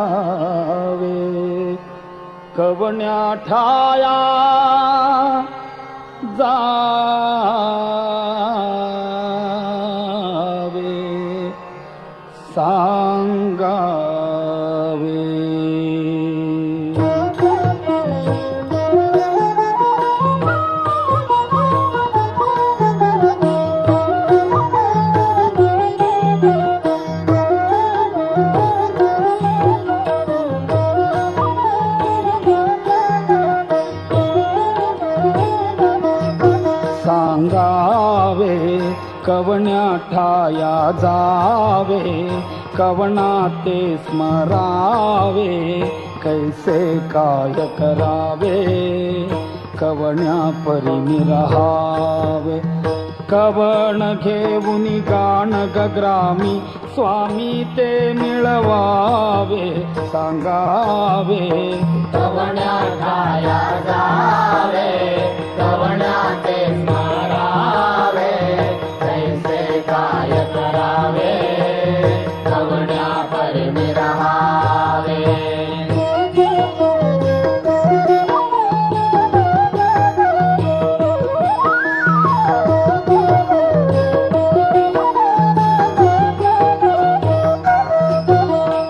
सांगावे कवण्या ठाया जावे सांगावे सांगावे कवण्या ठाया जावे कवना ते स्मरावे कैसे काय करावे कवण्या परी रहावे कवण घेऊन गाण गग्रामी स्वामी ते मिळवावे सांगावे कवण्या ठाया जावे कवण्या ते स्मरावे कैसे काय करावे कवण्या परी रहावे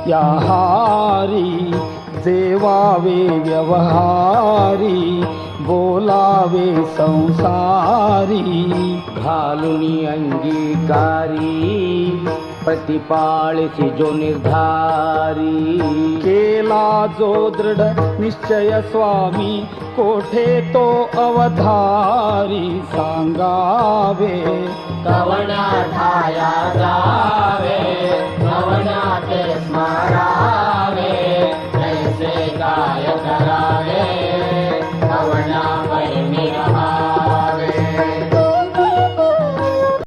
या हारी जेवावे व्यवहारी बोलावे संसारी घालून अंगीकारी प्रतिपाळसी जो निर्धारी केला जो दृढ निश्चय स्वामी कोठे तो अवधारी सांगावे कवण्या ठाया जावे कवण्या ते स्मरावे कैसे काय करावे